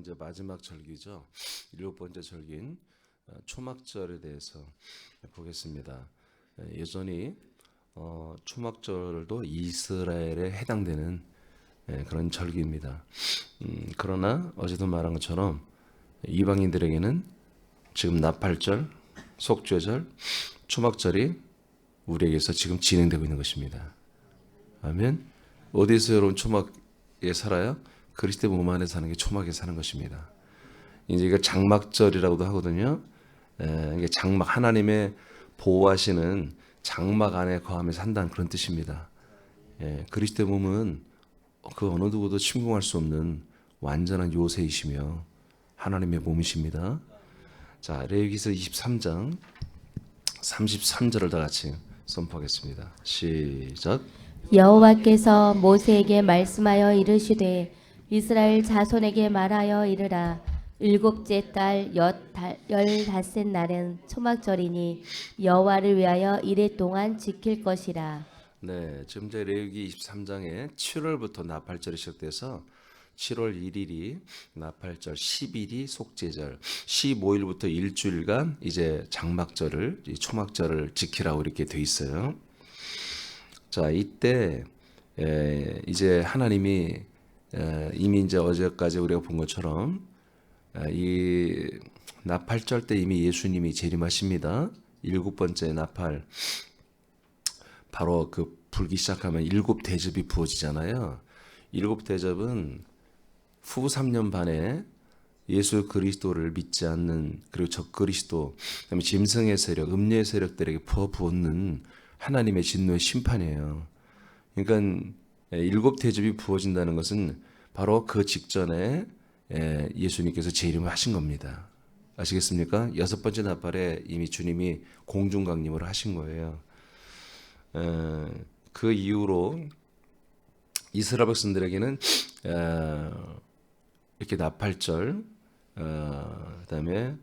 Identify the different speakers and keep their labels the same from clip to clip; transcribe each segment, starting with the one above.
Speaker 1: 이제 마지막 절기죠. 일곱 번째 절기인 초막절에 대해서 보겠습니다. 여전히 초막절도 이스라엘에 해당되는 그런 절기입니다. 그러나 어제도 말한 것처럼 이방인들에게는 지금 나팔절, 속죄절, 초막절이 우리에게서 지금 진행되고 있는 것입니다. 아멘. 어디서 여러분 초막에 살아요? 그리스도의 몸 안에 사는 게 초막에 사는 것입니다. 이제 이걸 장막절이라고도 하거든요. 이게 장막, 하나님의 보호하시는 장막 안에 거하며 산다는 그런 뜻입니다. 그리스도의 몸은 그 어느 누구도 침공할 수 없는 완전한 요새이시며 하나님의 몸이십니다. 자, 레위기서 23장 33절을 다 같이 선포하겠습니다. 시작.
Speaker 2: 여호와께서 모세에게 말씀하여 이르시되 이스라엘 자손에게 말하여 이르라. 일곱째 달 열닷새 날은 초막절이니 여호와를 위하여 이레 동안 지킬 것이라.
Speaker 1: 네, 지금 제 레위기 23장에 7월부터 나팔절이 시작돼서 7월 1일이 나팔절, 10일이 속죄절, 15일부터 일주일간 이제 장막절을, 초막절을 지키라고 이렇게 돼 있어요. 자, 이때 이제 하나님이 이미 이제 어제까지 우리가 본 것처럼 이 나팔절 때 이미 예수님이 재림하십니다. 일곱 번째 나팔, 바로 그 불기 시작하면 일곱 대접이 부어지잖아요. 일곱 대접은 후 3년 반에 예수 그리스도를 믿지 않는, 그리고 적그리스도, 그다음에 짐승의 세력, 음녀의 세력들에게 부어부었는 하나님의 진노의 심판이에요. 그러니까 일곱 대접이 부어진다는 것은 바로 그 직전에 예수님께서 재림을 하신 겁니다. 아시겠습니까? 여섯 번째 나팔에 이미 주님이 공중 강림을 하신 거예요. 그 이후로 이스라엘 백성들에게는 이렇게 나팔절, 그다음에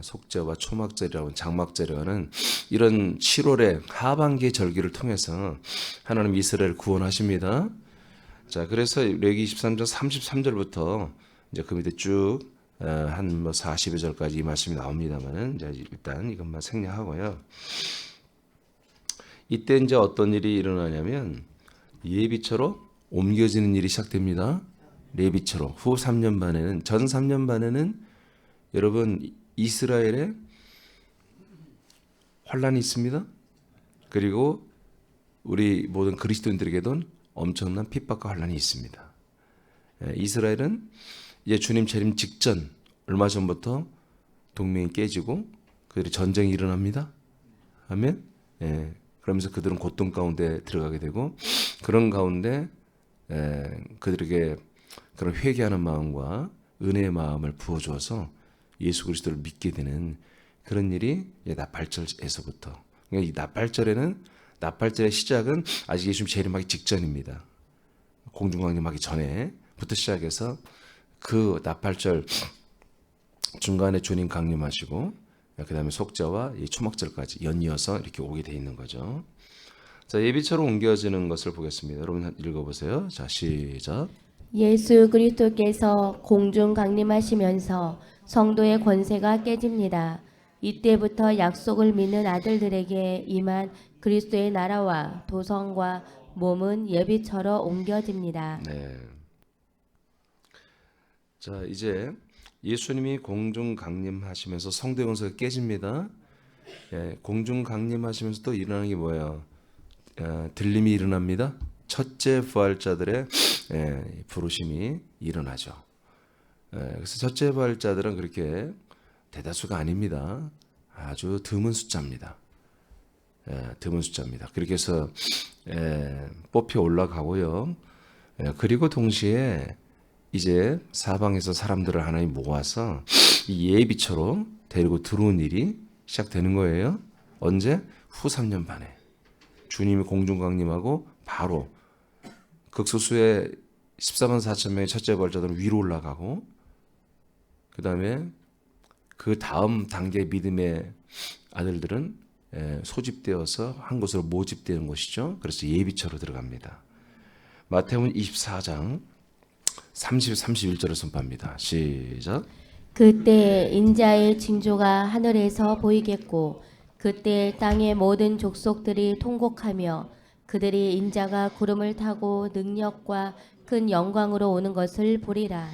Speaker 1: 속죄와 초막절이라고 장막절이라는 이런 7월의 하반기 절기를 통해서 하나님 이스라엘을 구원하십니다. 자, 그래서 레위기 23장 33절부터 이제 그 밑에 쭉 한 뭐 40여 절까지 이 말씀이 나옵니다만은 이제 일단 이것만 생략하고요. 이때 이제 어떤 일이 일어나냐면 예비처로 옮겨지는 일이 시작됩니다. 레위처로 후 3년 반에는, 전 3년 반에는 여러분 이스라엘에 환란이 있습니다. 그리고 우리 모든 그리스도인들에게도 엄청난 핍박과 환란이 있습니다. 이스라엘은 이제 주님 재림 직전 얼마 전부터 동맹이 깨지고 그들이 전쟁이 일어납니다. 아멘. 그러면서 그들은 고통 가운데 들어가게 되고, 그런 가운데 그들에게 그런 회개하는 마음과 은혜의 마음을 부어주어서 예수 그리스도를 믿게 되는 그런 일이 나팔절에서부터. 그러니까 이 나팔절의 시작은 아직 예수님 재림하기 직전입니다. 공중강림하기 전에부터 시작해서 그 나팔절 중간에 주님 강림하시고 그 다음에 속죄와 이 초막절까지 연이어서 이렇게 오게 돼 있는 거죠. 자, 예비처로 옮겨지는 것을 보겠습니다. 여러분 읽어보세요. 자, 시작.
Speaker 2: 예수 그리스도께서 공중 강림하시면서 성도의 권세가 깨집니다. 이때부터 약속을 믿는 아들들에게 임한 그리스도의 나라와 도성과 몸은 예비처로 옮겨집니다.
Speaker 1: 네. 자, 이제 예수님이 공중 강림하시면서 성도의 권세가 깨집니다. 공중 강림하시면서 또 일어나는 게 뭐예요? 들림이 일어납니다. 첫째 부활자들의 부르심이 일어나죠. 그래서 첫째 부활자들은 그렇게 대다수가 아닙니다. 아주 드문 숫자입니다. 드문 숫자입니다. 그렇게 해서 뽑혀 올라가고요. 그리고 동시에 이제 사방에서 사람들을 하나님 모아서 이 예비처로 데리고 들어온 일이 시작되는 거예요. 언제? 후 3년 반에 주님이 공중 강림하고 바로 극소수의 14만 4천 명의 첫째 부활자들은 위로 올라가고, 그 다음에 그 다음 단계 믿음의 아들들은 소집되어서 한 곳으로 모집되는 것이죠. 그래서 예비처로 들어갑니다. 마태복음 24장 31절을 선포합니다. 시작.
Speaker 2: 그때 인자의 징조가 하늘에서 보이겠고 그때 땅의 모든 족속들이 통곡하며 그들이 인자가 구름을 타고 능력과 큰 영광으로 오는 것을 보리라.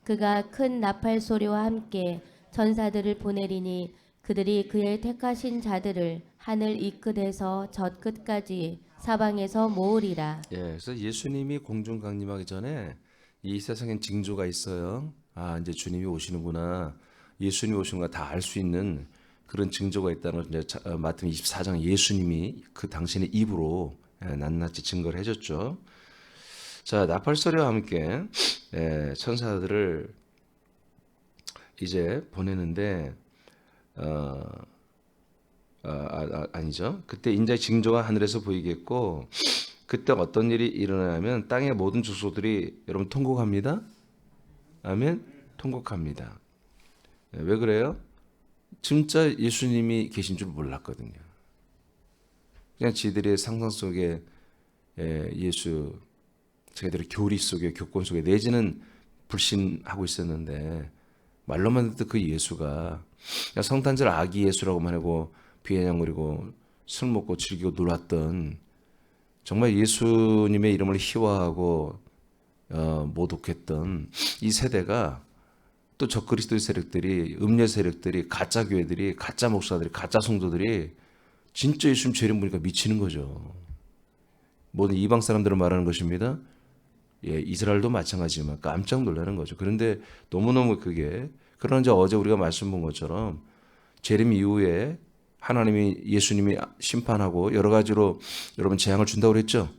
Speaker 2: 그가 큰 나팔 소리와 함께 천사들을 보내리니 그들이 그의 택하신 자들을 하늘 이 끝에서 저 끝까지 사방에서 모으리라.
Speaker 1: 예, 그래서 예수님이 공중 강림하기 전에 이 세상엔 징조가 있어요. 아, 이제 주님이 오시는구나. 예수님이 오시는구나 다 알 수 있는 그런 징조가 있다는 걸 이제 마태복음 24장 예수님이 그 당신의 입으로 낱낱이 증거를 해줬죠. 자, 나팔 소리와 함께 천사들을 이제 보내는데 아니죠. 그때 인자의 징조가 하늘에서 보이겠고 그때 어떤 일이 일어나냐면 땅의 모든 족속들이 여러분 통곡합니다. 아멘. 통곡합니다. 왜 그래요? 진짜 예수님이 계신 줄 몰랐거든요. 그냥 지들의 상상 속에 예수 제대로 교리 속에 교권 속에 내지는 불신하고 있었는데 말로만 듣던 그 예수가 그냥 성탄절 아기 예수라고만 하고 비아냥거리고 술 먹고 즐기고 놀았던 정말 예수님의 이름을 희화하고 모독했던 이 세대가 또 적그리스도의 세력들이 음녀 세력들이 가짜 교회들이 가짜 목사들이 가짜 성도들이 진짜 예수님 죄를 보니까 미치는 거죠. 모든 이방 사람들은 말하는 것입니다. 예, 이스라엘도 마찬가지지만 깜짝 놀라는 거죠. 그런데 너무너무 그게 그러나 이제 어제 우리가 말씀 본 것처럼 재림 이후에 하나님이 예수님이 심판하고 여러 가지로 여러분 재앙을 준다고 그랬죠.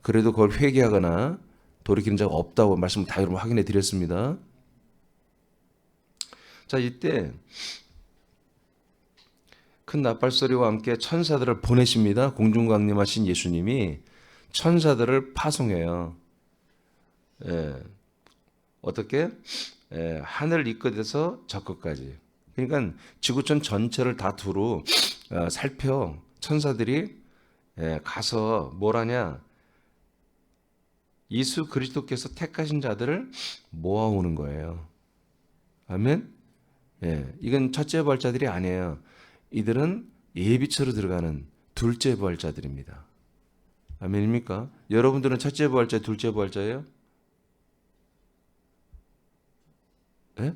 Speaker 1: 그래도 그걸 회개하거나 돌이키는 자가 없다고 말씀을 다 여러분 확인해 드렸습니다. 자, 이때 큰 나팔 소리와 함께 천사들을 보내십니다. 공중 강림하신 예수님이 천사들을 파송해요. 예. 어떻게? 예, 하늘 이 끝에서 저 끝까지. 그러니까 지구촌 전체를 다 두루 살펴 천사들이 가서 뭘 하냐? 예수 그리스도께서 택하신 자들을 모아오는 거예요. 아멘? 예, 이건 첫째 부활자들이 아니에요. 이들은 예비처로 들어가는 둘째 부활자들입니다. 아멘입니까? 여러분들은 첫째 부활자, 둘째 부활자예요? 예?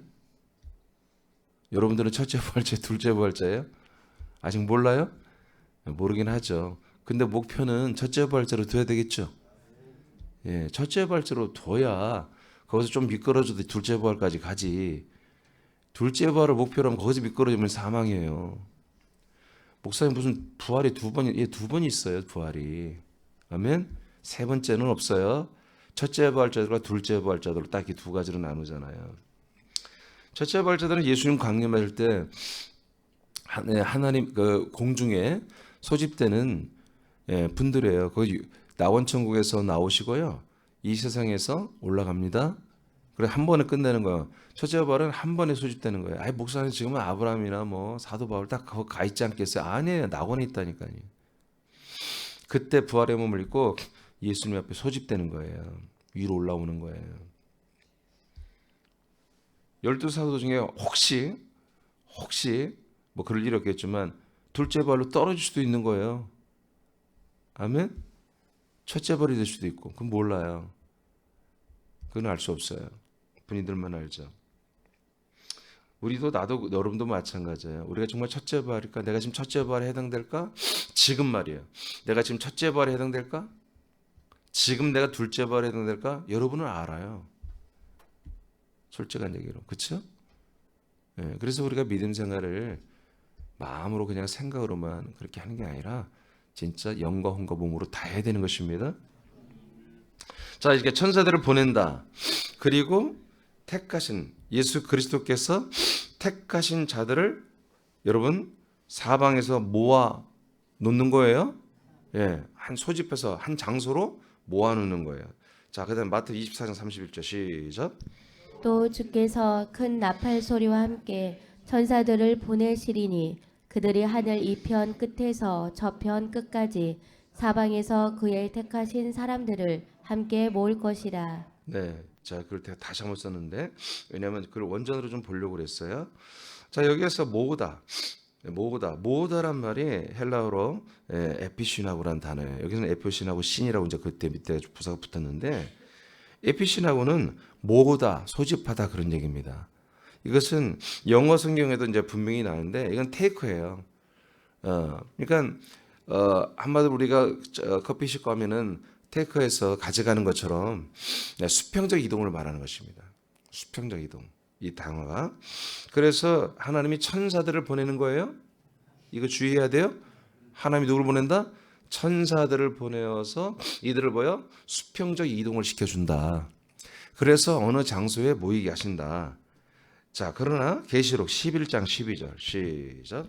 Speaker 1: 여러분들은 첫째 부활자, 둘째 부활자예요? 아직 몰라요? 모르긴 하죠. 근데 목표는 첫째 부활자로 둬야 되겠죠? 예, 첫째 부활자로 둬야 거기서 좀 미끄러져도 둘째 부활까지 가지. 둘째 부활을 목표로 하면 거기서 미끄러지면 사망이에요. 목사님 무슨 부활이 두 번이 있어요, 부활이. 아멘? 세 번째는 없어요. 첫째 부활자들과 둘째 부활자들로 딱 이 두 가지로 나누잖아요. 첫째 부활자들은 예수님 강림할 때 하나님 그 공중에 소집되는 분들이에요. 거기 낙원천국에서 나오시고요. 이 세상에서 올라갑니다. 그래 한 번에 끝내는 거예요. 첫째 부활은 한 번에 소집되는 거예요. 아이 목사님 지금은 아브라함이나 뭐 사도 바울 딱 거기 가 있지 않겠어요? 아니에요. 낙원에 있다니까요. 그때 부활의 몸을 입고 예수님 앞에 소집되는 거예요. 위로 올라오는 거예요. 12사도 중에 혹시 뭐 그럴 일 없겠지만 둘째 부활로 떨어질 수도 있는 거예요. 아멘? 첫째 부활이 될 수도 있고 그건 몰라요. 그건 알 수 없어요. 분이들만 알죠. 우리도 나도 여러분도 마찬가지예요. 우리가 정말 첫째 부활일까? 내가 지금 첫째 부활에 해당될까? 지금 말이에요. 내가 지금 첫째 부활에 해당될까? 지금 내가 둘째 부활에 해당될까? 여러분은 알아요. 솔직한 얘기로. 그렇죠? 예, 그래서 우리가 믿음 생활을 마음으로 그냥 생각으로만 그렇게 하는 게 아니라 진짜 영과 혼과 몸으로 다 해야 되는 것입니다. 자, 이렇게 천사들을 보낸다. 그리고 택하신 예수 그리스도께서 택하신 자들을 여러분 사방에서 모아 놓는 거예요. 예, 한 소집해서 한 장소로 모아 놓는 거예요. 자, 그다음 마태 24장 31절 시작.
Speaker 2: 또 주께서 큰 나팔 소리와 함께 천사들을 보내시리니 그들이 하늘 이편 끝에서 저편 끝까지 사방에서 그의 택하신 사람들을 함께 모을 것이라.
Speaker 1: 네, 자, 그걸 제가 다시 한번 썼는데 왜냐하면 그걸 원전으로 좀 보려고 그랬어요. 자, 여기에서 모으다란 말이 헬라어로 에피시나고라는 단어예요. 여기서는 에피시나고 신이라고 이제 그때 밑에 부사가 붙었는데 에피시나고는 모으다, 소집하다 그런 얘기입니다. 이것은 영어 성경에도 이제 분명히 나오는데 이건 테이크예요. 그러니까 한마디로 우리가 커피숍 가면은 테이크에서 가져가는 것처럼 수평적 이동을 말하는 것입니다. 수평적 이동. 이 단어가. 그래서 하나님이 천사들을 보내는 거예요. 이거 주의해야 돼요. 하나님이 누구를 보낸다? 천사들을 보내어서 이들을 뭐요? 수평적 이동을 시켜준다. 그래서 어느 장소에 모이게 하신다. 자, 그러나 계시록 11장 12절 시작.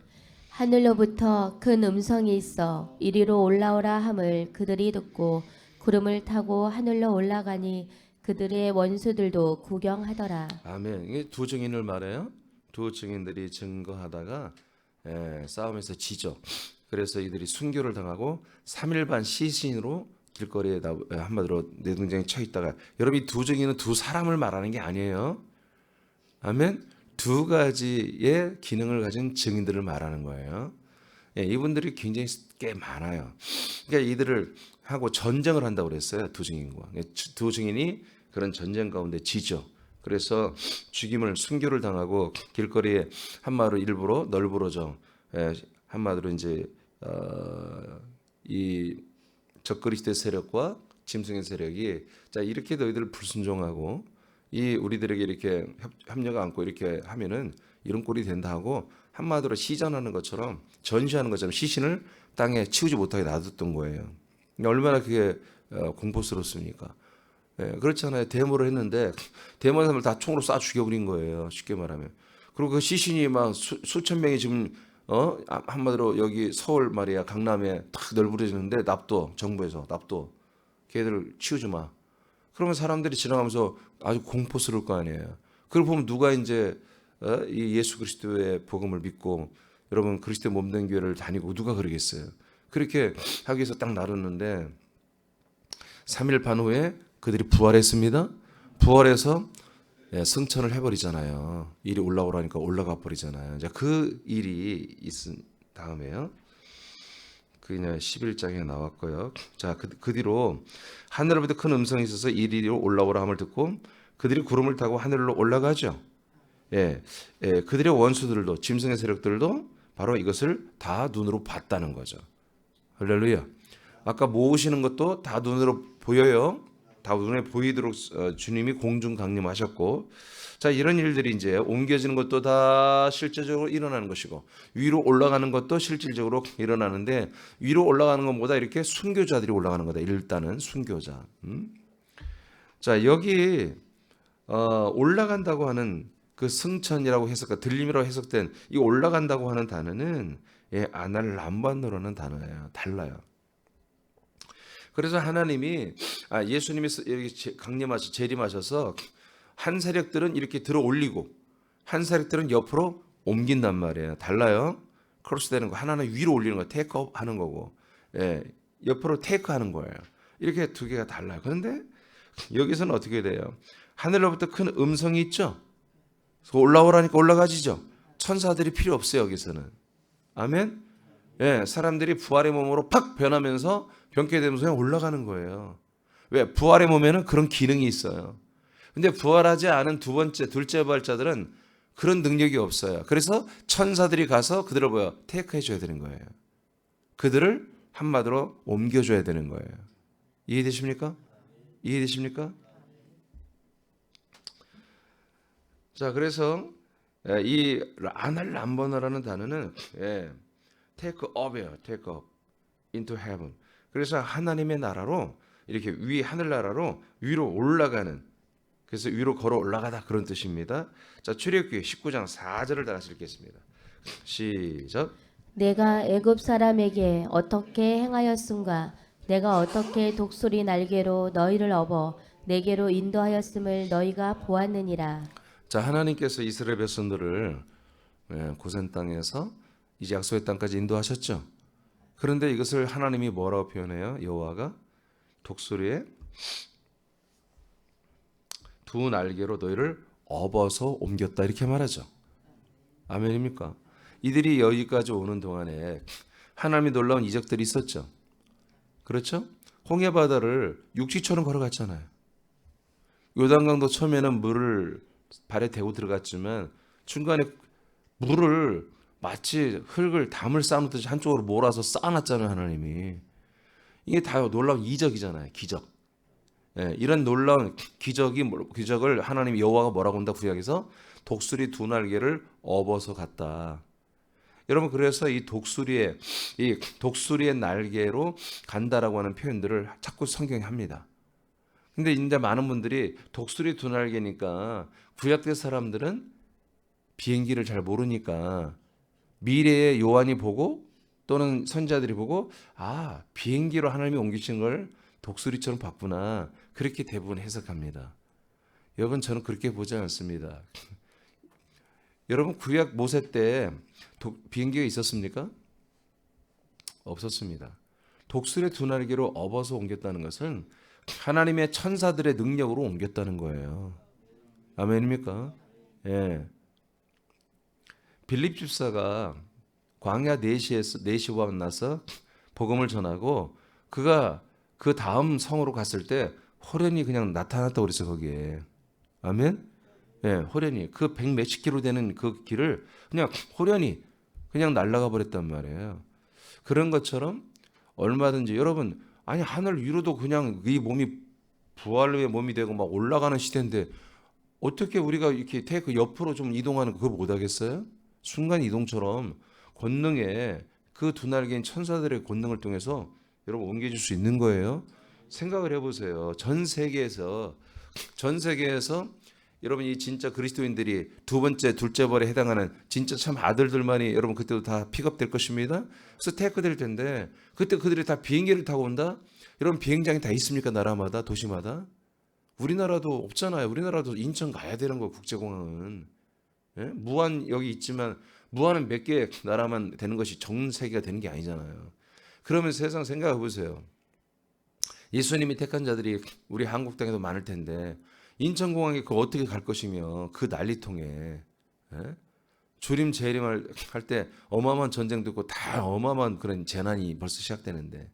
Speaker 2: 하늘로부터 큰 음성이 있어 이리로 올라오라 함을 그들이 듣고 구름을 타고 하늘로 올라가니 그들의 원수들도 구경하더라.
Speaker 1: 아멘. 이게 두 증인을 말해요. 두 증인들이 증거하다가 싸움에서 지죠. 그래서 이들이 순교를 당하고 3일 반 시신으로 길거리에 한마디로 내등장에 쳐 있다가 여러분 이 두 증인은 두 사람을 말하는 게 아니에요. 아멘. 두 가지의 기능을 가진 증인들을 말하는 거예요. 이분들이 굉장히 꽤 많아요. 그러니까 이들을 하고 전쟁을 한다고 그랬어요. 두 증인과. 두 증인이 그런 전쟁 가운데 지죠. 그래서 죽임을 순교를 당하고 길거리에 한마디로 일부러 널브러져 한마디로 이제 이 적그리스도의 세력과 짐승의 세력이 자 이렇게 너희들을 불순종하고 이 우리들에게 이렇게 협력 안고 이렇게 하면은 이런 꼴이 된다 하고 한마디로 시전하는 것처럼 전시하는 것처럼 시신을 땅에 치우지 못하게 놔뒀던 거예요. 얼마나 그게 공포스럽습니까? 그렇잖아요. 데모를 했는데 데모하는 사람을 다 총으로 쏴 죽여버린 거예요. 쉽게 말하면. 그리고 그 시신이 막 수천 명이 지금 한마디로 여기 서울 말이야 강남에 탁 널브러지는데 납도 정부에서 납도 걔들 치우지 마. 그러면 사람들이 지나가면서 아주 공포스러울 거 아니에요. 그걸 보면 누가 이제 이 예수 그리스도의 복음을 믿고 여러분 그리스도의 몸된 교회를 다니고 누가 그러겠어요. 그렇게 하기 위해서 딱 나눴는데 3일 반 후에 그들이 부활했습니다. 부활해서 승천을 해버리잖아요. 일이 올라오라니까 올라가 버리잖아요. 자, 그 일이 있은 다음에요. 그냥 11장에 나왔고요. 자, 그 뒤로 하늘로부터 큰 음성이 있어서 이리로 올라오라 함을 듣고 그들이 구름을 타고 하늘로 올라가죠. 그들의 원수들도 짐승의 세력들도 바로 이것을 다 눈으로 봤다는 거죠. 할렐루야. 아까 모으시는 것도 다 눈으로 보여요. 다 눈에 보이도록 주님이 공중 강림하셨고, 자 이런 일들이 이제 옮겨지는 것도 다 실제적으로 일어나는 것이고 위로 올라가는 것도 실질적으로 일어나는데 위로 올라가는 것보다 이렇게 순교자들이 올라가는 거다. 일단은 순교자. 자 여기 올라간다고 하는 그 승천이라고 해석, 들림이라고 해석된 이 올라간다고 하는 단어는 아날람반노라는 단어예요. 달라요. 그래서 하나님이 예수님이 여기 강림하셔 재림하셔서 한 세력들은 이렇게 들어 올리고 한 세력들은 옆으로 옮긴단 말이에요. 달라요. 크로스 되는 거 하나는 위로 올리는 거 테이크업 하는 거고 옆으로 테이크 하는 거예요. 이렇게 두 개가 달라요. 그런데 여기서는 어떻게 돼요? 하늘로부터 큰 음성이 있죠. 올라오라니까 올라가지죠. 천사들이 필요 없어요. 여기서는. 아멘. 사람들이 부활의 몸으로 팍 변하면서 변케되면서 그냥 올라가는 거예요. 왜? 부활의 몸에는 그런 기능이 있어요. 근데 부활하지 않은 둘째 부활자들은 그런 능력이 없어요. 그래서 천사들이 가서 그들을 테이크해 줘야 되는 거예요. 그들을 한마디로 옮겨줘야 되는 거예요. 이해되십니까? 이해되십니까? 자, 그래서 이 아날람버너라는 단어는 take up이에요. take up into heaven. 그래서 하나님의 나라로 이렇게 하늘나라로 위로 올라가는, 그래서 위로 걸어 올라가다 그런 뜻입니다. 자, 출애굽기 19장 4절을 다 같이 읽겠습니다. 시작.
Speaker 2: 내가 애굽 사람에게 어떻게 행하였음과 내가 어떻게 독수리 날개로 너희를 업어 내게로 인도하였음을 너희가 보았느니라.
Speaker 1: 자, 하나님께서 이스라엘 백성들을 고센 땅에서 이제 약속의 땅까지 인도하셨죠. 그런데 이것을 하나님이 뭐라고 표현해요? 여호와가 독수리의 두 날개로 너희를 업어서 옮겼다 이렇게 말하죠. 아멘입니까? 이들이 여기까지 오는 동안에 하나님의 놀라운 이적들이 있었죠. 그렇죠? 홍해 바다를 육지처럼 걸어갔잖아요. 요단강도 처음에는 물을 발에 대고 들어갔지만 중간에 물을 마치 흙을 담을 쌓아놓듯이 한쪽으로 몰아서 쌓아놨잖아요. 하나님이. 이게 다 놀라운 이적이잖아요. 기적. 예, 이런 놀라운 기적을 하나님 여호와가 뭐라고 한다 구약에서 독수리 두 날개를 업어서 갔다. 여러분 그래서 이 독수리의 날개로 간다라고 하는 표현들을 자꾸 성경에 합니다. 근데 이제 많은 분들이 독수리 두 날개니까 구약대 사람들은 비행기를 잘 모르니까 미래의 요한이 보고 또는 선자들이 보고 비행기로 하나님이 옮기신 걸 독수리처럼 봤구나. 그렇게 대부분 해석합니다. 여러분 저는 그렇게 보지 않습니다. 여러분 구약 모세 때 비행기가 있었습니까? 없었습니다. 독수리 두 날개로 업어서 옮겼다는 것은 하나님의 천사들의 능력으로 옮겼다는 거예요. 아멘입니까? 예. 빌립 집사가 광야 4시와 만나서 복음을 전하고 그가 그 다음 성으로 갔을 때 호련히 그냥 나타났다고 그랬어요. 거기에. 아멘? 예, 호련히 그 100몇십 킬로 되는 그 길을 그냥 호련히 그냥 날아가 버렸단 말이에요. 그런 것처럼 얼마든지 여러분 하늘 위로도 그냥 이 몸이 부활의 몸이 되고 막 올라가는 시대인데 어떻게 우리가 이렇게 그 옆으로 좀 이동하는 그거 못 하겠어요? 순간 이동처럼 권능에 그 두 날개인 천사들의 권능을 통해서 여러분 옮겨줄 수 있는 거예요. 생각을 해보세요. 전 세계에서 여러분 이 진짜 그리스도인들이 두 번째, 둘째 벌에 해당하는 진짜 참 아들들만이 여러분 그때도 다 픽업될 것입니다. 그래서 테이크될 텐데 그때 그들이 다 비행기를 타고 온다? 여러분 비행장이 다 있습니까? 나라마다, 도시마다? 우리나라도 없잖아요. 우리나라도 인천 가야 되는 거예요. 국제공항은. 예? 무안 여기 있지만 무안은 몇 개 나라만 되는 것이 전 세계가 되는 게 아니잖아요. 그러면 세상 생각해 보세요. 예수님이 택한 자들이 우리 한국 땅에도 많을 텐데 인천공항에 그 어떻게 갈 것이며 그 난리통에 주림 재림할 때 어마어마한 전쟁도 있고 다 어마어마한 그런 재난이 벌써 시작되는데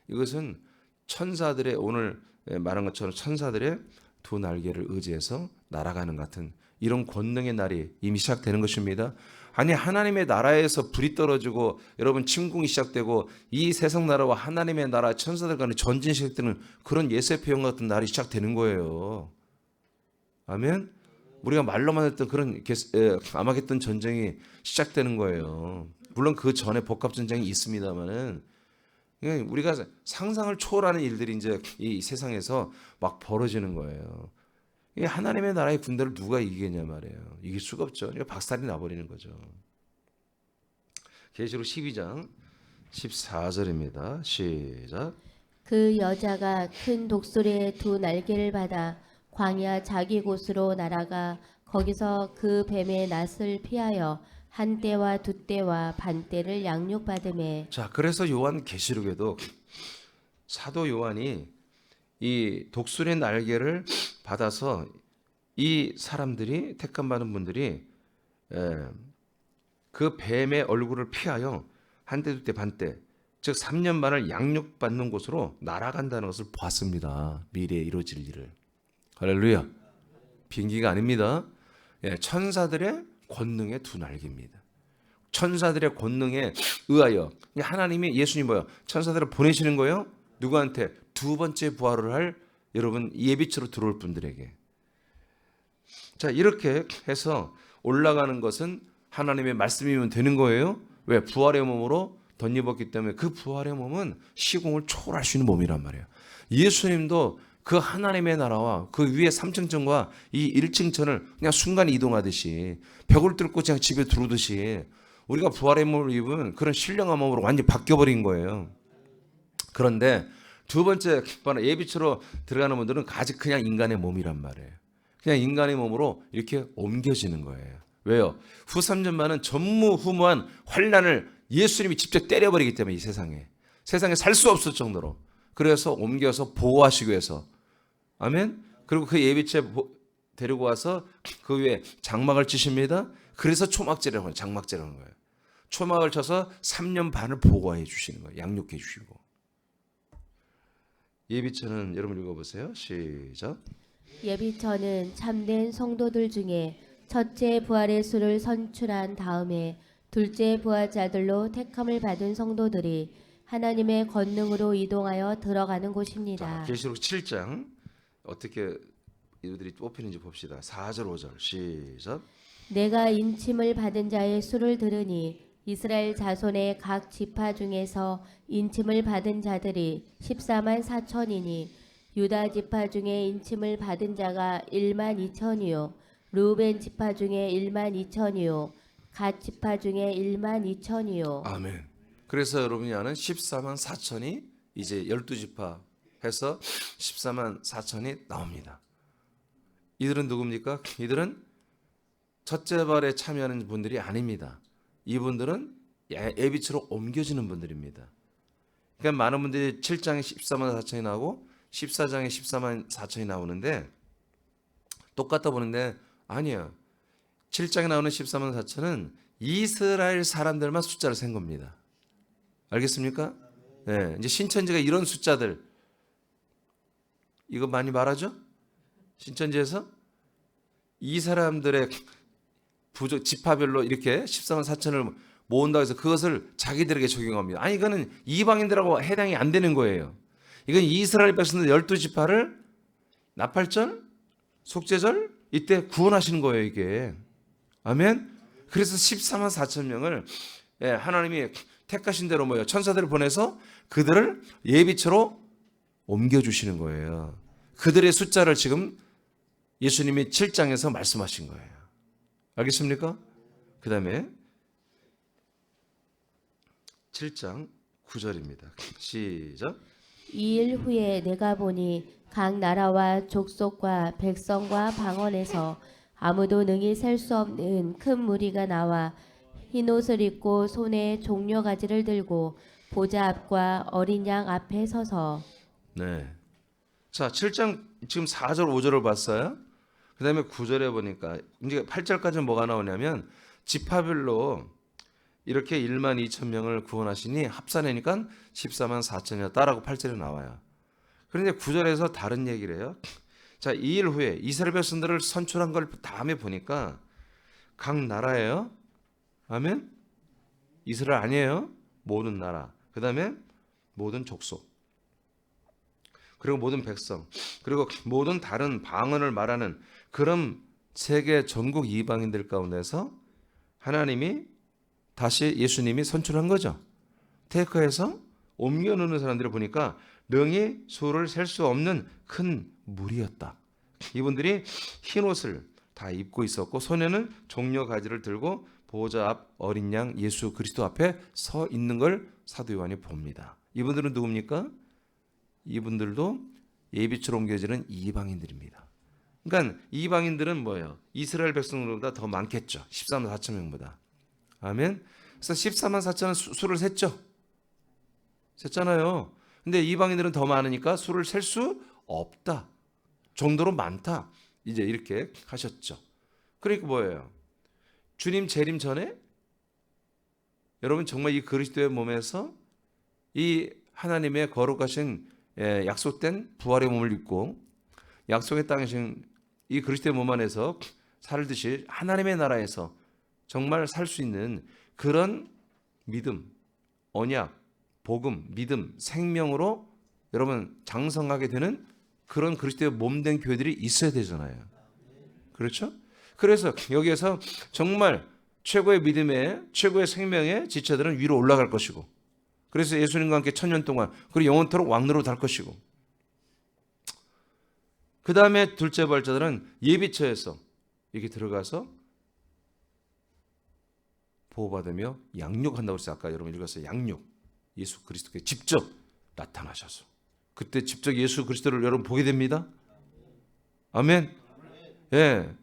Speaker 1: 이것은 천사들의 오늘 말한 것처럼 천사들의 두 날개를 의지해서 날아가는 같은 이런 권능의 날이 이미 시작되는 것입니다. 하나님의 나라에서 불이 떨어지고 여러분 침공이 시작되고 이 세상 나라와 하나님의 나라 천사들 간의 전쟁이 시작되는 그런 예세표현 같은 날이 시작되는 거예요. 아멘. 우리가 말로만 했던 그런 아마겟돈 전쟁이 시작되는 거예요. 물론 그 전에 복합 전쟁이 있습니다만은 우리가 상상을 초월하는 일들이 이제 이 세상에서 막 벌어지는 거예요. 이 하나님의 나라의 군대를 누가 이기겠냐 말이에요. 이길 수가 없죠. 박살이 나버리는 거죠. 계시록 12장 14절입니다. 시작.
Speaker 2: 그 여자가 큰 독수리의 두 날개를 받아 광야 자기 곳으로 날아가 거기서 그 뱀의 낯을 피하여 한 때와 두 때와 반 때를 양육받음에.
Speaker 1: 자, 그래서 요한 계시록에도 사도 요한이 이 독수리의 날개를 받아서 이 사람들이 택함 받은 분들이 그 뱀의 얼굴을 피하여 한 때, 두 때, 반 때, 즉 3년 반을 양육받는 곳으로 날아간다는 것을 봤습니다. 미래에 이루어질 일을. 할렐루야. 비행기가 아닙니다. 천사들의 권능의 두 날개입니다. 천사들의 권능에 의하여 하나님이 예수님 천사들을 보내시는 거예요. 누구한테? 두 번째 부활을 할 여러분 예비처로 들어올 분들에게. 자, 이렇게 해서 올라가는 것은 하나님의 말씀이면 되는 거예요. 왜? 부활의 몸으로 덧입었기 때문에 그 부활의 몸은 시공을 초월할 수 있는 몸이란 말이에요. 예수님도 그 하나님의 나라와 그 위에 3층 천과 이 1층 천을 그냥 순간 이동하듯이 벽을 뚫고 그냥 집에 들어오듯이 우리가 부활의 몸을 입은 그런 신령한 몸으로 완전히 바뀌어버린 거예요. 그런데 두 번째 예비처로 들어가는 분들은 아직 그냥 인간의 몸이란 말이에요. 그냥 인간의 몸으로 이렇게 옮겨지는 거예요. 왜요? 후 3년만은 전무후무한 환난을 예수님이 직접 때려버리기 때문에 이 세상에 살 수 없을 정도로 그래서 옮겨서 보호하시기 위해서 아멘. 그리고 그 예비체 데리고 와서 그 위에 장막을 치십니다. 그래서 초막제라고 해요. 장막제라는 거예요. 초막을 쳐서 3년 반을 보호해 주시는 거예요. 양육해 주시고. 예비처는 여러분 읽어보세요. 시작.
Speaker 2: 예비처는 참된 성도들 중에 첫째 부활의 수를 선출한 다음에 둘째 부활자들로 택함을 받은 성도들이 하나님의 권능으로 이동하여 들어가는 곳입니다.
Speaker 1: 계시록 7장 어떻게 이들이 뽑히는지 봅시다. 4절 5절 시작.
Speaker 2: 내가 인침을 받은 자의 수를 들으니 이스라엘 자손의 각 지파 중에서 인침을 받은 자들이 14만 4천이니 유다 지파 중에 인침을 받은 자가 1만 2천이요 루벤 지파 중에 1만 2천이요 갓 지파 중에 1만 2천이요.
Speaker 1: 아멘. 그래서 여러분이 아는 14만 4천이 이제 12지파 해서 14만 4천이 나옵니다. 이들은 누굽니까? 이들은 첫째 발에 참여하는 분들이 아닙니다. 이분들은 예비처로 옮겨지는 분들입니다. 그러니까 많은 분들이 7장에 14만 4천이 나오고 14장에 14만 4천이 나오는데 똑같다 보는데 아니에요. 7장에 나오는 14만 4천은 이스라엘 사람들만 숫자를 센 겁니다. 알겠습니까? 네, 이제 신천지가 이런 숫자들 이거 많이 말하죠? 신천지에서 이 사람들의 부족 지파별로 이렇게 14만 4천을 모은다고 해서 그것을 자기들에게 적용합니다. 아니 이거는 이방인들하고 해당이 안 되는 거예요. 이건 이스라엘 백성들 12지파를 나팔절, 속죄절 이때 구원하시는 거예요, 이게. 아멘. 그래서 14만 4천 명을 하나님이 택하신 대로 뭐예요? 천사들을 보내서 그들을 예비처로 옮겨주시는 거예요. 그들의 숫자를 지금 예수님이 7장에서 말씀하신 거예요. 알겠습니까? 그 다음에 7장 9절입니다. 시작.
Speaker 2: 2일 후에 내가 보니 각 나라와 족속과 백성과 방언에서 아무도 능히 셀 수 없는 큰 무리가 나와 흰 옷을 입고 손에 종려가지를 들고 보좌 앞과 어린 양 앞에 서서.
Speaker 1: 네. 자, 7장 지금 4절 5절을 봤어요. 그 다음에 9절에 보니까 이제 8절까지는 뭐가 나오냐면 지파별로 이렇게 1만 2천 명을 구원하시니 합산하니까 14만 4천이었다라고 8절에 나와요. 그런데 9절에서 다른 얘기를 해요. 자, 2일 후에 이스라엘 백성들을 선출한 걸 다음에 보니까 각 나라예요. 아멘. 이스라엘 아니에요. 모든 나라. 그 다음에 모든 족속. 그리고 모든 백성. 그리고 모든 다른 방언을 말하는 그런 세계 전국 이방인들 가운데서 하나님이 다시 예수님이 선출한 거죠. 테이크해서 옮겨놓는 사람들을 보니까 능히 수를 셀 수 없는 큰 무리였다. 이분들이 흰 옷을 다 입고 있었고 손에는 종려 가지를 들고 보호자 앞 어린 양 예수 그리스도 앞에 서 있는 걸 사도 요한이 봅니다. 이분들은 누굽니까? 이분들도 예비처럼 옮겨지는 이방인들입니다. 그러니까 이방인들은 뭐예요? 이스라엘 백성들보다 더 많겠죠. 14만 4천 명보다. 아멘. 그래서 14만 4천은 수를 셌죠. 셌잖아요. 근데 이방인들은 더 많으니까 수를 셀 수 없다. 정도로 많다. 이제 이렇게 하셨죠. 그러니까 뭐예요? 주님 재림 전에 여러분 정말 이 그리스도의 몸에서 이 하나님의 거룩하신 약속된 부활의 몸을 입고 약속의 땅이신 이 그리스도의 몸 안에서 살듯이 하나님의 나라에서 정말 살 수 있는 그런 믿음, 언약, 복음, 믿음, 생명으로 여러분 장성하게 되는 그런 그리스도의 몸된 교회들이 있어야 되잖아요. 그렇죠? 그래서 여기에서 정말 최고의 믿음의 최고의 생명의 지체들은 위로 올라갈 것이고 그래서 예수님과 함께 1000년 동안 그리고 영원토록 왕노로 달 것이고 그 다음에 둘째 부활자들은 예비처에서 이렇게 들어가서 보호받으며 양육한다고 했어요. 아까 여러분 읽었어요. 양육. 예수 그리스도께 직접 나타나셔서 그때 직접 예수 그리스도를 여러분 보게 됩니다. 아멘. 예,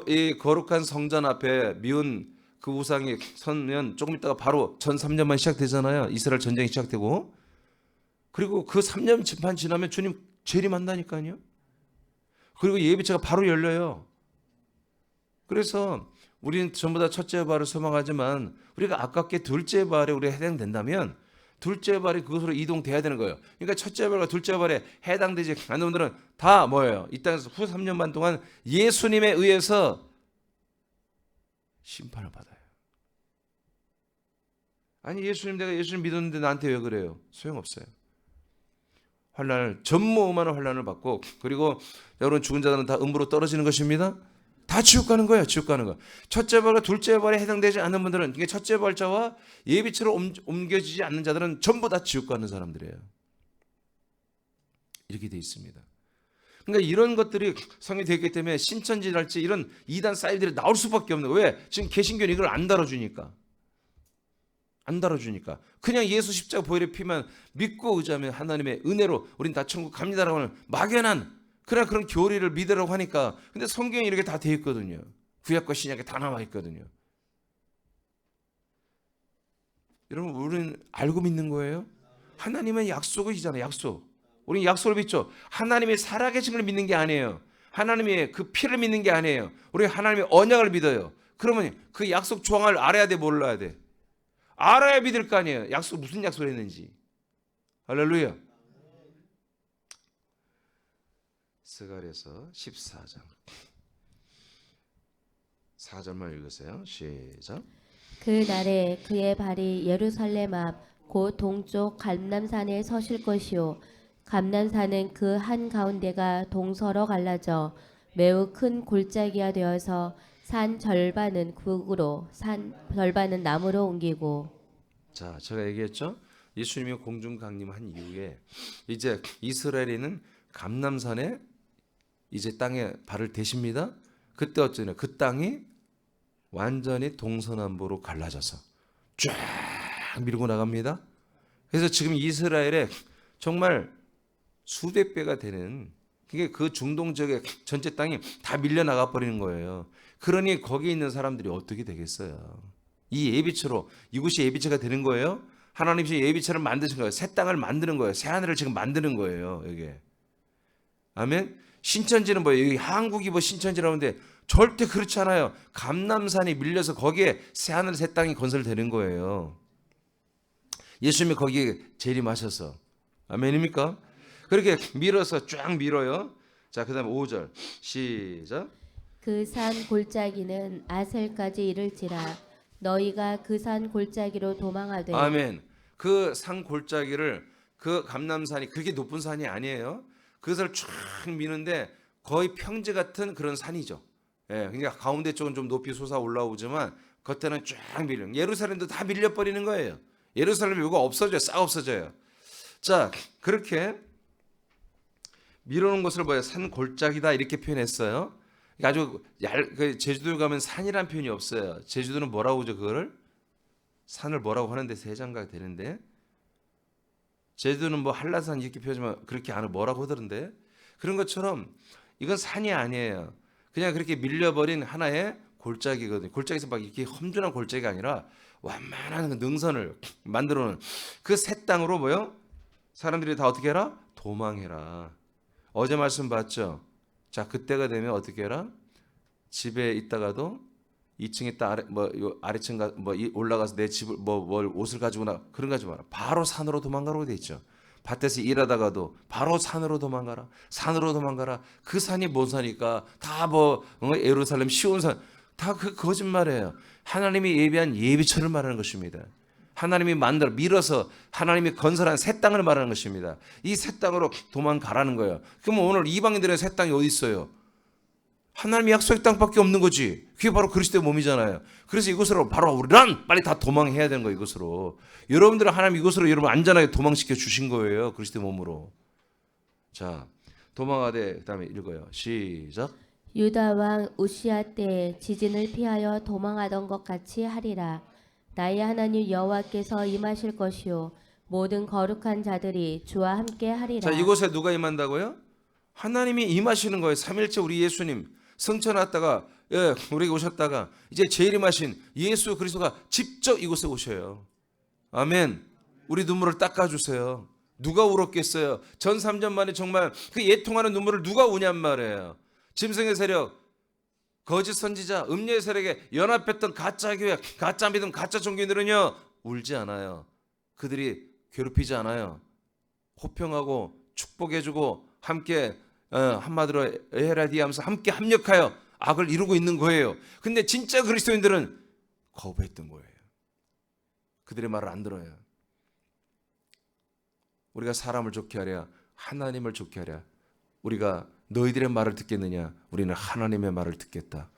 Speaker 1: 이 거룩한 성전 앞에 미운 그 우상이 서면 조금 있다가 바로 전 3년만 시작되잖아요. 이스라엘 전쟁이 시작되고 그리고 그 3년 심판 지나면 주님 재림한다니까요. 그리고 예비체가 바로 열려요. 그래서 우리는 전부 다 첫째 부활을 소망하지만 우리가 아깝게 둘째 부활에 우리가 해당된다면 둘째 부활이 그것으로 이동돼야 되는 거예요. 그러니까 첫째 부활과 둘째 부활에 해당되지 않는 분들은 다 뭐예요? 이 땅에서 후 3년 반 동안 예수님에 의해서 심판을 받아요. 아니 예수님 내가 예수님 믿었는데 나한테 왜 그래요? 소용없어요. 환난을 전무후무한 환난을 받고 그리고 여러분 죽은 자들은 다 음부로 떨어지는 것입니다. 다 지옥 가는 거예요. 지옥 가는 거. 첫째 부활과 둘째 부활에 해당되지 않는 분들은 이게 첫째 부활자와 예비체로 옮겨지지 않는 자들은 전부 다 지옥 가는 사람들이에요. 이렇게 돼 있습니다. 그러니까 이런 것들이 성경에 되어 있기 때문에 신천지랄지 이런 이단 사이들이 나올 수밖에 없는 거예요. 왜? 지금 개신교는 이걸 안 다뤄주니까. 안 다뤄주니까. 그냥 예수 십자가 보혈의 피만 믿고 의지하면 하나님의 은혜로 우린 다 천국 갑니다라고 하는 막연한 그런 교리를 믿으라고 하니까 근데 성경에 이렇게 다 되어 있거든요. 구약과 신약에 다 나와 있거든요. 여러분 우리는 알고 믿는 거예요? 하나님은 약속이잖아요. 약속. 우리는 약속을 믿죠. 하나님의 살아계신 걸 믿는 게 아니에요. 하나님의 그 피를 믿는 게 아니에요. 우리는 하나님의 언약을 믿어요. 그러면 그 약속 조항을 알아야 돼, 몰라야 돼? 알아야 믿을 거 아니에요. 약속 무슨 약속을 했는지. 할렐루야. 스가랴서 14장 4절만 읽으세요. 시작.
Speaker 2: 그 날에 그의 발이 예루살렘 앞 곧 동쪽 감람산에 서실 것이요 감람산은 그 한 가운데가 동서로 갈라져 매우 큰 골짜기가 되어서 산 절반은 북으로 산 절반은 남으로 옮기고.
Speaker 1: 자, 제가 얘기했죠. 예수님이 공중 강림한 이후에 이제 이스라엘에는 감람산에 이제 땅에 발을 대십니다. 그때 어쩌냐? 그 땅이 완전히 동서남북으로 갈라져서 쫙 밀고 나갑니다. 그래서 지금 이스라엘에 정말 수백 배가 되는 그게 그 중동 지역의 전체 땅이 다 밀려 나가 버리는 거예요. 그러니 거기 있는 사람들이 어떻게 되겠어요? 이 예비처로 이곳이 예비처가 되는 거예요. 하나님이 예비처를 만드신 거예요. 새 땅을 만드는 거예요. 새 하늘을 지금 만드는 거예요. 이게 아멘. 신천지는 뭐예요? 여기 한국이 뭐 신천지라고 하는데 절대 그렇지 않아요. 감람산이 밀려서 거기에 새 하늘 새 땅이 건설되는 거예요. 예수님이 거기에 재림하셔서 아멘입니까? 그렇게 밀어서 쫙 밀어요. 자, 그다음에 5절 시작.
Speaker 2: 그 산 골짜기는 아셀까지 이를지라 너희가 그 산 골짜기로 도망하되.
Speaker 1: 아멘. 그 산 골짜기를 그 감람산이 그렇게 높은 산이 아니에요. 그것을 쫙 미는데 거의 평지 같은 그런 산이죠. 예, 그러니까 가운데 쪽은 좀 높이 솟아 올라오지만 겉에는 쫙 밀려. 예루살렘도 다 밀려버리는 거예요. 예루살렘이 뭐가 없어져요. 싹 없어져요. 자, 그렇게 밀어놓은 것을 뭐예요? 산 골짜기다 이렇게 표현했어요. 아주 제주도 가면 산이란 표현이 없어요. 제주도는 뭐라고 하죠? 그거를 산을 뭐라고 하는데 세 장가 되는데 제주도는 뭐 한라산 이렇게 표현하지만 그렇게 안 뭐라고 하던데 그런 것처럼 이건 산이 아니에요. 그냥 그렇게 밀려버린 하나의 골짜기거든요. 골짜기에서 막 이렇게 험준한 골짜기가 아니라 완만한 능선을 만들어놓은 그 새 땅으로 뭐요? 사람들이 다 어떻게 해라? 도망해라. 어제 말씀 봤죠? 자, 그때가 되면 어떻게 해라? 집에 있다가도 2층에 있다 아래층 올라가서 내 집을 뭘 옷을 가지고 나 그런 거 하지 마라. 바로 산으로 도망가라고 돼 있죠. 밭에서 일하다가도 바로 산으로 도망가라. 산으로 도망가라. 그 산이 뭔 산이니까 다 예루살렘 시온 산 다 그 거짓말이에요. 하나님이 예비한 예비처를 말하는 것입니다. 하나님이 밀어서 하나님이 건설한 새 땅을 말하는 것입니다. 이 새 땅으로 도망가라는 거예요. 그러면 오늘 이방인들의 새 땅이 어디 있어요? 하나님의 약속의 땅밖에 없는 거지. 그게 바로 그리스도의 몸이잖아요. 그래서 이곳으로 바로 우리는 빨리 다 도망해야 되는 거예요. 이곳으로. 여러분들은 하나님 이곳으로 여러분 안전하게 도망시켜 주신 거예요. 그리스도의 몸으로. 자, 도망하되 그다음에 읽어요. 시작.
Speaker 2: 유다 왕 우시아 때에 지진을 피하여 도망하던 것 같이 하리라. 나의 하나님 여호와께서 임하실 것이요 모든 거룩한 자들이 주와 함께 하리라.
Speaker 1: 자, 이곳에 누가 임한다고요? 하나님이 임하시는 거예요. 삼일째 우리 예수님 승천했다가 우리에게 오셨다가 이제 재림하신 예수 그리스도가 직접 이곳에 오셔요. 아멘. 우리 눈물을 닦아주세요. 누가 울었겠어요? 전 3년 만에 정말 그 예통하는 눈물을 누가 우냔 말이에요. 짐승의 세력, 거짓 선지자, 음녀의 세력에 연합했던 가짜 교회, 가짜 믿음, 가짜 종교인들은요 울지 않아요. 그들이 괴롭히지 않아요. 호평하고 축복해주고 함께 한마디로 에헤라디하면서 함께 합력하여 악을 이루고 있는 거예요. 근데 진짜 그리스도인들은 거부했던 거예요. 그들의 말을 안 들어요. 우리가 사람을 좋게 하랴 하나님을 좋게 하랴, 우리가 너희들의 말을 듣겠느냐, 우리는 하나님의 말을 듣겠다.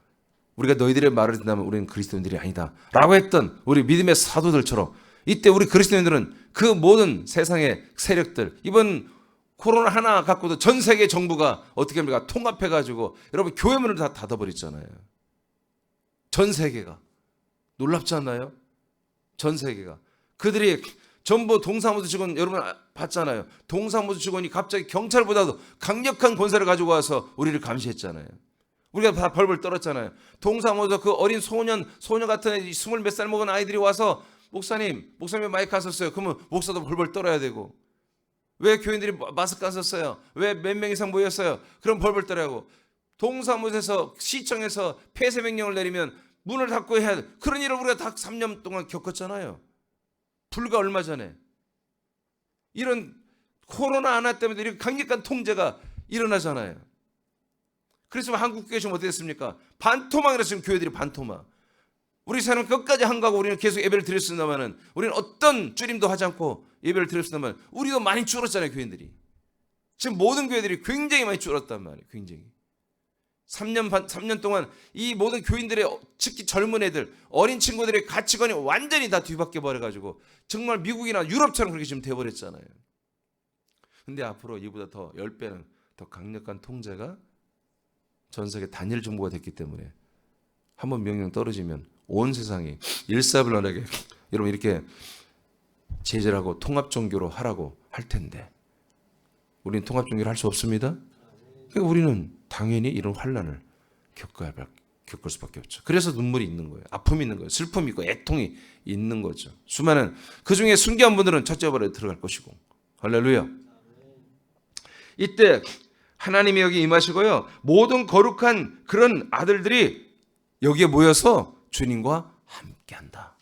Speaker 1: 우리가 너희들의 말을 듣는다면 우리는 그리스도인들이 아니다 라고 했던 우리 믿음의 사도들처럼, 이때 우리 그리스도인들은 그 모든 세상의 세력들, 이번 코로나 하나 갖고도 전 세계 정부가 어떻게 합니까? 통합해가지고 여러분 교회 문을 다 닫아버렸잖아요. 전 세계가. 놀랍지 않나요? 전 세계가. 그들이 전부 동사무소 직원, 여러분 봤잖아요. 동사무소 직원이 갑자기 경찰보다도 강력한 권세를 가지고 와서 우리를 감시했잖아요. 우리가 다 벌벌 떨었잖아요. 동사무소 그 어린 소녀 같은 20몇 살 먹은 아이들이 와서 목사님 마이크 안 썼어요. 그러면 목사도 벌벌 떨어야 되고, 왜 교인들이 마스크 안 썼어요? 왜 몇 명 이상 모였어요? 그럼 벌벌 떨어야 하고, 동사무소에서 시청에서 폐쇄 명령을 내리면 문을 닫고 해야 돼. 그런 일을 우리가 다 3년 동안 겪었잖아요. 불과 얼마 전에 이런 코로나 하나 때문에 이렇게 강력한 통제가 일어나잖아요. 그래서 한국 교회 지금 어떻게 됐습니까? 반토막이라 지금 교회들이 반토막. 우리 사람 끝까지 한가하고 우리는 계속 예배를 드렸습니다만은, 우리는 어떤 줄임도 하지 않고 예배를 드렸습니다만 우리도 많이 줄었잖아요. 교인들이 지금 모든 교회들이 굉장히 많이 줄었단 말이에요. 굉장히 3년 동안 이 모든 교인들의, 특히 젊은 애들, 어린 친구들의 가치관이 완전히 다 뒤바뀌어 버려가지고 정말 미국이나 유럽처럼 그렇게 지금 돼버렸잖아요. 근데 앞으로 이보다 더 10배는 더 강력한 통제가 전 세계 단일 정부가 됐기 때문에 한번 명령 떨어지면 온 세상이 일사불란하게 여러분 이렇게 제재를 하고 통합 종교로 하라고 할 텐데, 우리는 통합 종교를 할 수 없습니다. 그러니까 우리는 당연히 이런 환난을 겪을 수밖에 없죠. 그래서 눈물이 있는 거예요. 아픔이 있는 거예요. 슬픔이 있고 애통이 있는 거죠. 수많은 그중에 순교한 분들은 첫째 벌에 들어갈 것이고. 할렐루야. 이때 하나님이 여기 임하시고요, 모든 거룩한 그런 아들들이 여기에 모여서 주님과 함께한다.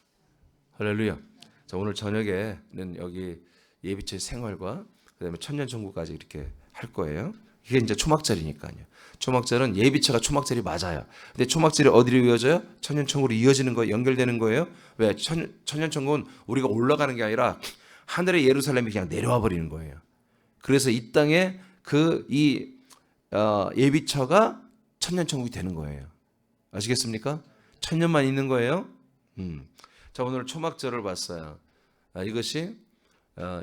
Speaker 1: 할렐루야. 자, 오늘 저녁에는 여기 예비체 생활과 그다음에 천년천국까지 이렇게 할 거예요. 이게 이제 초막절이니까요. 초막절은 예비처가 초막절이 맞아요. 근데 초막절이 어디로 이어져요? 천년천국으로 이어지는 거, 연결되는 거예요. 왜? 천년천국은 우리가 올라가는 게 아니라 하늘의 예루살렘이 그냥 내려와 버리는 거예요. 그래서 이 땅에 예비처가 천년천국이 되는 거예요. 아시겠습니까? 천년만 있는 거예요. 자, 오늘 초막절을 봤어요. 이것이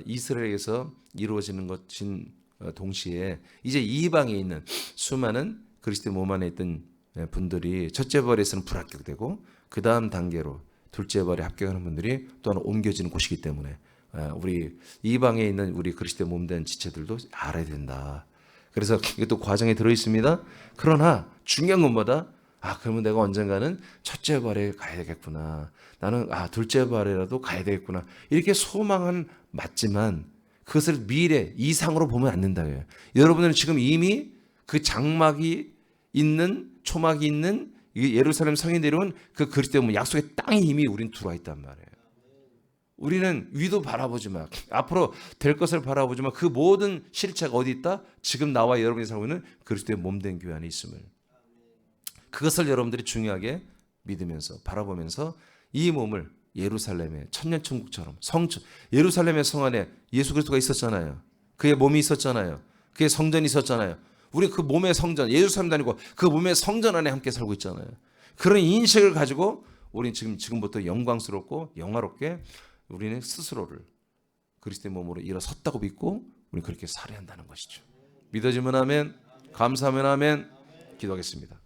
Speaker 1: 이스라엘에서 이루어지는 것인 동시에 이제 이방에 있는 수많은 그리스도의 몸 안에 있던 분들이 첫째 벌에서는 불합격되고 그 다음 단계로 둘째 벌에 합격하는 분들이 또한 옮겨지는 곳이기 때문에 우리 이방에 있는 우리 그리스도의 몸된 지체들도 알아야 된다. 그래서 이것도 과정에 들어 있습니다. 그러나 중요한 것보다 그러면 내가 언젠가는 첫째 발에 가야 되겠구나. 나는 둘째 발에라도 가야 되겠구나. 이렇게 소망은 맞지만 그것을 미래 이상으로 보면 안 된다고요. 여러분들은 지금 이미 그 장막이 있는, 초막이 있는 예루살렘 성에 내려온 그 그리스도의 약속의 땅에 이미 우린 들어와 있단 말이에요. 우리는 위도 바라보지 마. 앞으로 될 것을 바라보지 마. 그 모든 실체가 어디 있다? 지금 나와 여러분이 살고 있는 그리스도의 몸된 교회 안에 있음을. 그것을 여러분들이 중요하게 믿으면서 바라보면서 이 몸을 예루살렘의 천년천국처럼 성전, 예루살렘의 성 안에 예수 그리스도가 있었잖아요. 그의 몸이 있었잖아요. 그의 성전이 있었잖아요. 우리 그 몸의 성전, 예루살렘도 아니고 그 몸의 성전 안에 함께 살고 있잖아요. 그런 인식을 가지고 우리는 지금부터 영광스럽고 영화롭게 우리는 스스로를 그리스도의 몸으로 일어섰다고 믿고 우리는 그렇게 살아야 한다는 것이죠. 믿어지면 아멘, 감사하면 아멘. 기도하겠습니다.